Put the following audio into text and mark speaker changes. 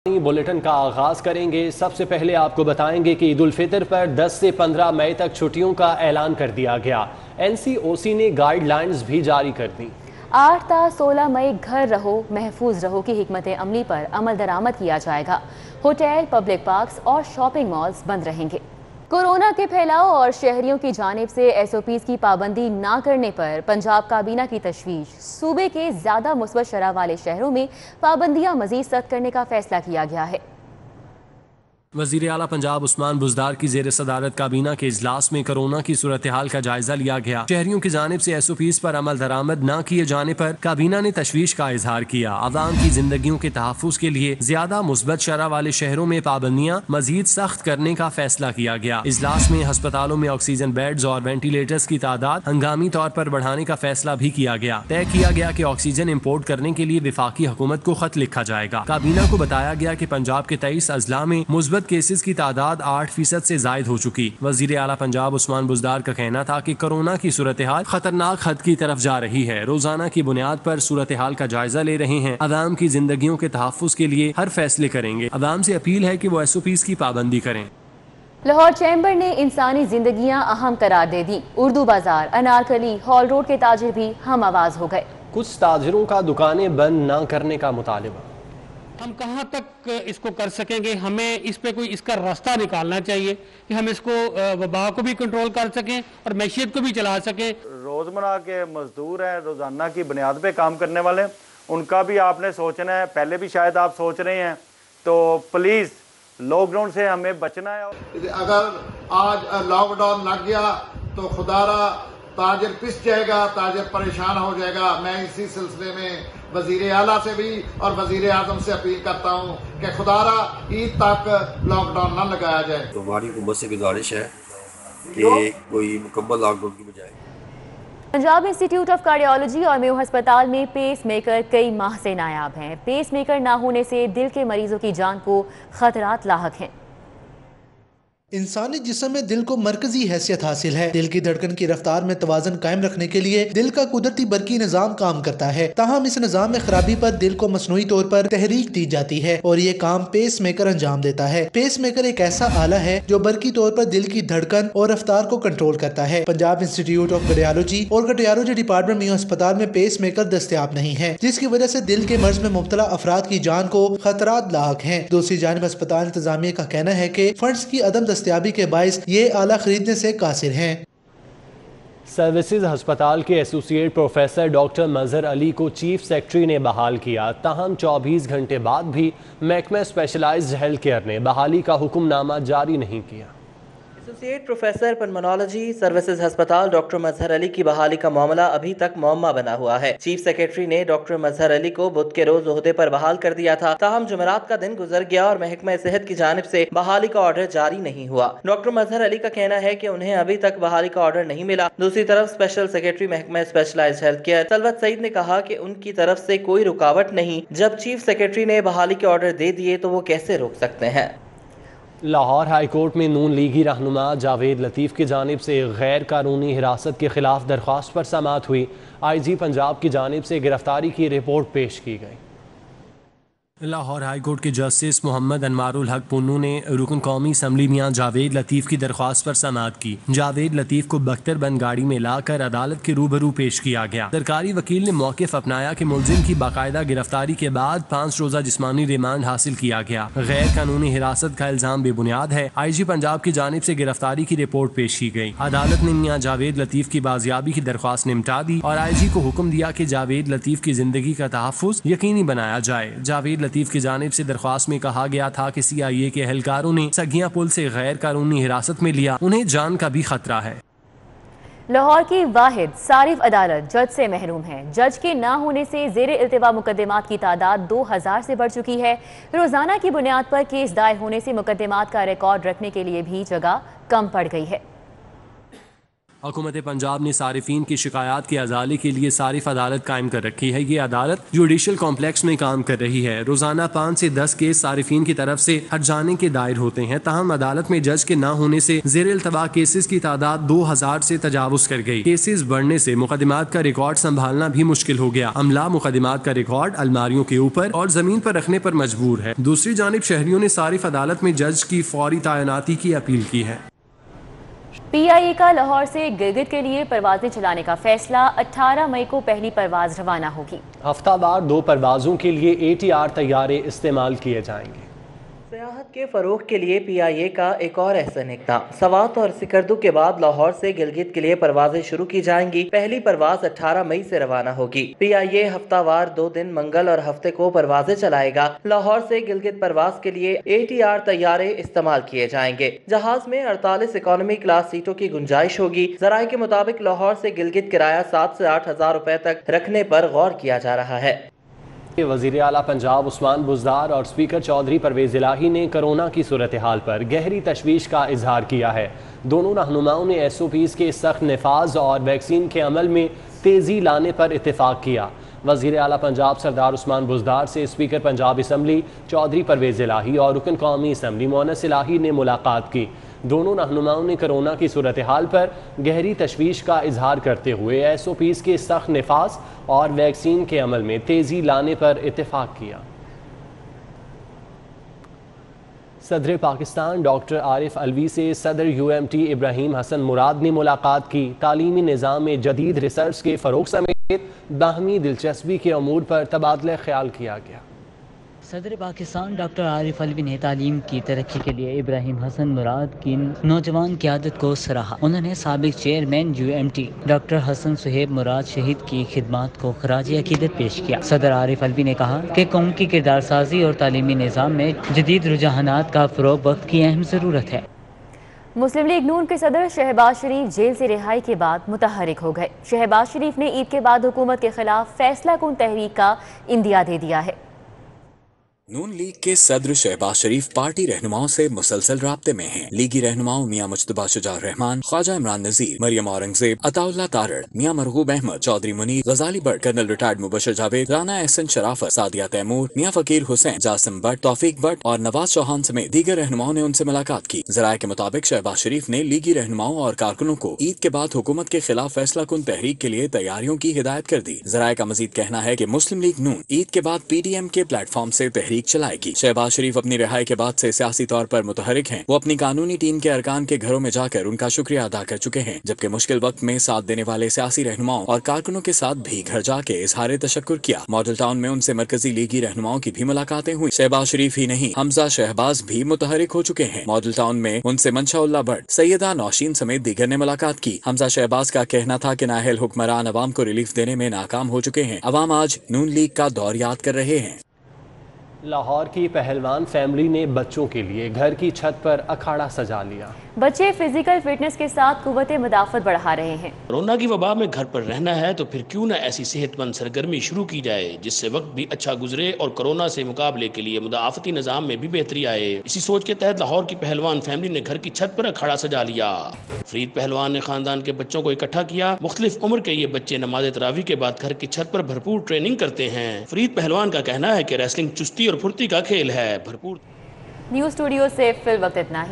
Speaker 1: Bulletin का आगाज करेंगे। सबसे पहले आपको बताएंगे कि ईद उल फितर पर 10 से 15 मई तक छुट्टियों का ऐलान कर दिया गया। एनसीओसी ने गाइडलाइंस भी जारी कर दी।
Speaker 2: 8 ता 16 मई घर रहो महफूज रहो की हिकमत अमली पर अमल दरामद किया जाएगा। होटल, पब्लिक पार्क्स और शॉपिंग मॉल्स बंद रहेंगे। कोरोना के फैलाव और शहरियों की जानिब से एसओपीज की पाबंदी ना करने पर पंजाब काबीना की तशवीश। सूबे के ज़्यादा मुस्बत शरह वाले शहरों में पाबंदियां मजीद सख्त करने का फैसला किया गया है।
Speaker 1: वज़ीर आला पंजाब उस्मान बुज़दार की ज़ेर सदारत काबीना के इजलास में कोरोना की सूरत हाल का जायजा लिया गया। शहरियों की जानिब से एसओपीज पर अमल दरामद न किए जाने पर काबीना ने तशवीश का इजहार किया। आवाम की जिंदगियों के तहफ़्फ़ुज़ के लिए ज्यादा मुस्बत शरह वाले शहरों में पाबंदियां मजीद सख्त करने का फैसला किया गया। इजलास में अस्पतालों में ऑक्सीजन बेड्स और वेंटिलेटर्स की तादाद हंगामी तौर पर बढ़ाने का फैसला भी किया गया। तय किया गया कि ऑक्सीजन इम्पोर्ट करने के लिए वफाकी हुकूमत को खत लिखा जाएगा। काबीना को बताया गया कि पंजाब के 23 अजला में मुस्बत केसेस की तादाद 8% से जायद हो चुकी। वजीर आला पंजाब उस्मान बुज़दार का कहना था कि कोरोना की सूरत हाल खतरनाक हद की तरफ जा रही है। रोजाना की बुनियाद पर सूरत हाल का जायजा ले रहे हैं। अवाम की जिंदगियों के तहफ़्फ़ुज़ के लिए हर फैसले करेंगे। अवाम से अपील है कि वो एसओपीज़ की पाबंदी करें।
Speaker 2: लाहौर चैम्बर ने इंसानी जिंदगियां अहम करार दे दी। उर्दू बाजार, अनारकली, हॉल रोड के ताजिर भी हम आवाज हो गए।
Speaker 1: कुछ ताजिरों का दुकानें बंद न करने का मुतालिबा।
Speaker 3: हम कहाँ तक इसको कर सकेंगे, हमें इस पे कोई इसका रास्ता निकालना चाहिए कि हम इसको वबा को भी कंट्रोल कर सकें और मैशियत को भी चला सकें।
Speaker 4: रोज़मर्रा के मजदूर हैं, रोज़ाना की बुनियाद पे काम करने वाले, उनका भी आपने सोचना है। पहले भी शायद आप सोच रहे हैं, तो प्लीज़ लॉकडाउन से हमें बचना है।
Speaker 5: अगर आज लॉकडाउन लग गया तो खुदारा ताजिर पिस जाएगा, ताजिर परेशान हो जाएगा। मैं इसी सिलसिले में वजीर आला से भी और वजीर आजम से अपील करता हूँ कि खुदारा ईद तक लॉकडाउन न लगाया जाए।
Speaker 6: तो हमारी हुकूमत से गुजारिश है कि कोई मुकम्मल लॉकडाउन की बजाय।
Speaker 2: पंजाब इंस्टीट्यूट ऑफ कार्डियोलॉजी और मेयो अस्पताल में पेस मेकर कई माह से नायाब हैं। पेस मेकर ना होने से दिल के मरीजों की जान को खतरात लाहक हैं।
Speaker 7: इंसानी जिस्म में दिल को मरकजी हैसियत हासिल है। दिल की धड़कन की रफ्तार में तवाज़न कायम रखने के लिए दिल का कुदरती बरकी निज़ाम काम करता है। ताहम इस निज़ाम में खराबी पर दिल को मसनूई तौर पर तहरीक दी जाती है और ये काम पेस मेकर अंजाम देता है। पेस मेकर एक ऐसा आला है जो बरकी तौर पर दिल की धड़कन और रफ्तार को कंट्रोल करता है। पंजाब इंस्टीट्यूट ऑफ कार्डियोलॉजी और कार्डियोलॉजी डिपार्टमेंट मेयो अस्पताल में पेस मेकर दस्तयाब नहीं है, जिसकी वजह से दिल के मर्ज में मुब्तला अफराद की जान को खतरात लाक है। दूसरी जानिब अस्पताल इंतजामिया का कहना है कि फंड्स की अदम दस्तयाबी के बाइस ये आला खरीदने से कासिर हैं।
Speaker 1: सर्विसेज अस्पताल के एसोसिएट प्रोफेसर डॉक्टर मजहर अली को चीफ सेक्रेटरी ने बहाल किया। ताहम 24 घंटे बाद भी महकमा स्पेशलाइज्ड हेल्थ केयर ने बहाली का हुक्मनामा जारी नहीं किया।
Speaker 8: एसोसिएट प्रोफेसर पल्मोनोलॉजी सर्विसेज अस्पताल डॉक्टर मजहर अली की बहाली का मामला अभी तक मुअम्मा बना हुआ है। चीफ सेक्रेटरी ने डॉक्टर मजहर अली को बुध के रोज ओहदे पर बहाल कर दिया था। ताहम जुमेरात का दिन गुजर गया और महकमा सेहत की जानिब से बहाली का ऑर्डर जारी नहीं हुआ। डॉक्टर मजहर अली का कहना है कि उन्हें अभी तक बहाली का ऑर्डर नहीं मिला। दूसरी तरफ स्पेशल सेक्रेटरी महकमा स्पेशलाइज्ड हेल्थ केयर तलवत सईद ने कहा कि उनकी तरफ से कोई रुकावट नहीं। जब चीफ सेक्रेटरी ने बहाली के ऑर्डर दे दिए तो वो कैसे रोक सकते हैं।
Speaker 1: लाहौर हाई कोर्ट में नून लीगी रहनुमा जावेद लतीफ़ की जानिब से गैर कानूनी हिरासत के खिलाफ दरख्वास्त पर समाअत हुई। IG पंजाब की जानिब से गिरफ्तारी की रिपोर्ट पेश की गई। लाहौर हाई कोर्ट के जस्टिस मोहम्मद अनवारुल हक पुन्नू ने रुकन कौमी असम्बली मियां जावेद लतीफ़ की दरख्वास्त पर समाअत की। जावेद लतीफ़ को बख्तरबंद गाड़ी में लाकर अदालत के रूबरू पेश किया गया। सरकारी वकील ने मौक़िफ़ अपनाया कि मुलजिम की बाकायदा गिरफ्तारी के बाद 5 रोज़ा जिस्मानी रिमांड हासिल किया गया। गैर कानूनी हिरासत का इल्ज़ाम बेबुनियाद है। IG पंजाब की जानिब से गिरफ्तारी की रिपोर्ट पेश की गई। अदालत ने मियां जावेद लतीफ़ की बाजियाबी की दरख्वास्त निपटा दी और IG को हुक्म दिया कि जावेद लतीफ़ की जिंदगी का तहफ़्फ़ुज़ यकीनी बनाया जाए। जावेद लतीफ़ की जानिब से दरख्वास्त में कहा गया था कि CIA के एहलकारों ने सगिया पुल से गैर कानूनी हिरासत में लिया, उन्हें जान का भी खतरा है।
Speaker 2: लाहौर की वाहिद सारिफ अदालत जज से महरूम है। जज के ना होने से ज़ेर इल्तिवा मुकदमात की तादाद 2000 से बढ़ चुकी है। रोजाना की बुनियाद पर केस दायर होने से मुकदमात का रिकॉर्ड रखने के लिए भी जगह कम पड़ गई है।
Speaker 1: हुकूमत पंजाब ने सारिफीन की शिकायत की अजाले के लिए सारिफ अदालत कायम कर रखी है। ये अदालत जुडिशल कॉम्प्लेक्स में काम कर रही है। रोजाना 5 से 10 केस सारिफीन की तरफ से हट जाने के दायर होते हैं। ताहम अदालत में जज के न होने से ज़ेर इल्तवा केसेस की तादाद 2000 से तजावुज कर गई। केसेस बढ़ने से मुकदमात का रिकॉर्ड संभालना भी मुश्किल हो गया। अमला मुकदमात का रिकॉर्ड अलमारियों के ऊपर और जमीन पर रखने पर मजबूर है। दूसरी जानिब शहरियों ने सारिफ अदालत में जज की फौरी तैनाती की अपील की है।
Speaker 2: PIA का लाहौर से गिलगित के लिए परवाजें चलाने का फैसला, 18 मई को पहली परवाज रवाना होगी।
Speaker 1: हफ्तावार 2 परवाजों के लिए ATR तैयारे इस्तेमाल किए जाएंगे।
Speaker 8: सियाहत के फरोग के लिए PIA का एक और अहसन इक़दाम। सवात और सिकरदू के बाद लाहौर से गिलगित के लिए परवाजें शुरू की जाएंगी। पहली परवाज 18 मई से रवाना होगी। PIA हफ्तावार 2 दिन मंगल और हफ्ते को परवाजें चलाएगा। लाहौर से गिलगित परवाज के लिए ATR तैयारे इस्तेमाल किए जाएंगे। जहाज में 48 इकोनॉमी क्लास सीटों की गुंजाइश होगी। जराये के मुताबिक लाहौर से गिलगित किराया 7 से 8 हजार रुपए तक रखने पर गौर किया जा रहा है।
Speaker 1: वज़ीर आला पंजाब उस्मान बुज़दार और स्पीकर चौधरी परवेज़ इलाही ने कोरोना की सूरत हाल पर गहरी तशवीश का इजहार किया है। दोनों रहनुमाओं ने SOPs के सख्त नफाज और वैक्सीन के अमल में तेज़ी लाने पर इत्तेफाक किया। वज़ीर आला पंजाब सरदार उस्मान बुज़दार से स्पीकर पंजाब असम्बली चौधरी परवेज़ इलाही और रुकन कौमी असम्बली मोनस इलाही ने मुलाकात की। दोनों रहनुमाओं ने कोरोना की सूरत हाल पर गहरी तशवीश का इजहार करते हुए SOPs के सख्त नफाज और वैक्सीन के अमल में तेज़ी लाने पर इत्तेफाक किया। सदर पाकिस्तान डॉक्टर आरिफ अलवी से सदर UMT इब्राहिम हसन मुराद ने मुलाकात की। तालीमी निज़ाम में जदीद रिसर्च के फ़रोग़ समेत बाहमी दिलचस्पी के अमूर पर तबादला ख्याल किया गया।
Speaker 9: सदर पाकिस्तान डॉक्टर आरिफ अलवी ने तालीम की तरक्की के लिए इब्राहिम हसन मुराद की नौजवान क़यादत को सराहा। उन्होंने साबिक chairman UMT doctor Hasan Suhaib Murad शहीद की खिदमात को खराज अकीदत पेश किया। सदर आरिफ अलवी ने कहा कि कौम की किरदार साजी और तालीमी निज़ाम में जदीद रुझानात का फ़रोग़ वक्त की अहम ज़रूरत है।
Speaker 2: मुस्लिम लीग नून के सदर शहबाज शरीफ जेल से रिहाई के बाद मुतहरिक हो गए। शहबाज शरीफ ने ईद के बाद हुकूमत के खिलाफ फैसला कुन तहरीक का इंदिया दे दिया है।
Speaker 10: नून लीग के सदर शहबाज शरीफ पार्टी रहनुमाओं से मुसलसल राब्ते में हैं। लीगी रहनुमाओं मियां मुज्तबा शुजार रहमान, ख्वाजा इमरान नजीर, मरियम औरंगजेब, अताउल्लाह तारड़, मियां मरगूब अहमद, चौधरी मुनीर, गजाली भट्ट, कर्नल रिटायर्ड मुबशर जावेद, राना एहसन शराफत, सादिया तैमूर, मियां फकीर हुसैन, जासिम भट्ट, तौफीक भट्ट और नवाज चौहान समेत दीगर रहनुमाओं ने उनसे मुलाकात की। जराये के मुताबिक शहबाज शरीफ ने लीगी रहनुमाओं और कारकुनों को ईद के बाद हुकूमत के खिलाफ फैसला कुन तहरीक के लिए तैयारियों की हिदायत कर दी। जराये का मजीद कहना है कि मुस्लिम लीग नून ईद के बाद PDM के प्लेटफॉर्म से तहरीक चलाएगी। शहबाज शरीफ अपनी रिहाई के बाद से सियासी तौर पर मुतहरिक हैं। वो अपनी कानूनी टीम के अरकान के घरों में जाकर उनका शुक्रिया अदा कर चुके हैं, जबकि मुश्किल वक्त में साथ देने वाले सियासी रहनुमाओं और कारकुनों के साथ भी घर जाके इजहार तशक्कुर किया। मॉडल टाउन में उनसे मरकजी लीगी रहनुमाओं की भी मुलाकातें हुई। शहबाज शरीफ ही नहीं, हमजा शहबाज भी मुतहरिक हो चुके हैं। मॉडल टाउन में उनसे मंशा भट्ट, सैयदा नौशीन समेत दीगर ने मुलाकात की। हमजा शहबाज का कहना था कि नाअहल हुक्मरान अवाम को रिलीफ देने में नाकाम हो चुके हैं। अवाम आज नून लीग का दौर याद कर रहे हैं।
Speaker 1: लाहौर की पहलवान फैमिली ने बच्चों के लिए घर की छत पर अखाड़ा सजा लिया।
Speaker 2: बच्चे फिजिकल फिटनेस के साथ कुव्वत मुदाफ़त बढ़ा रहे हैं।
Speaker 11: कोरोना की वबा में घर पर रहना है तो फिर क्यों न ऐसी सेहतमंद सरगर्मी शुरू की जाए जिससे वक्त भी अच्छा गुजरे और कोरोना से मुकाबले के लिए मुदाफ़ती निज़ाम में भी बेहतरी आए। इसी सोच के तहत लाहौर की पहलवान फैमिली ने घर की छत पर अखाड़ा सजा लिया। फरीद पहलवान ने खानदान के बच्चों को इकट्ठा किया। मुख्तलिफ उम्र के ये बच्चे नमाज तरावी के बाद घर की छत पर भरपूर ट्रेनिंग करते हैं। फरीद पहलवान का कहना है कि रेसलिंग चुस्ती और फुर्ती का खेल है। भरपूर
Speaker 2: न्यूज़ स्टूडियो से फिल वक्त इतना ही।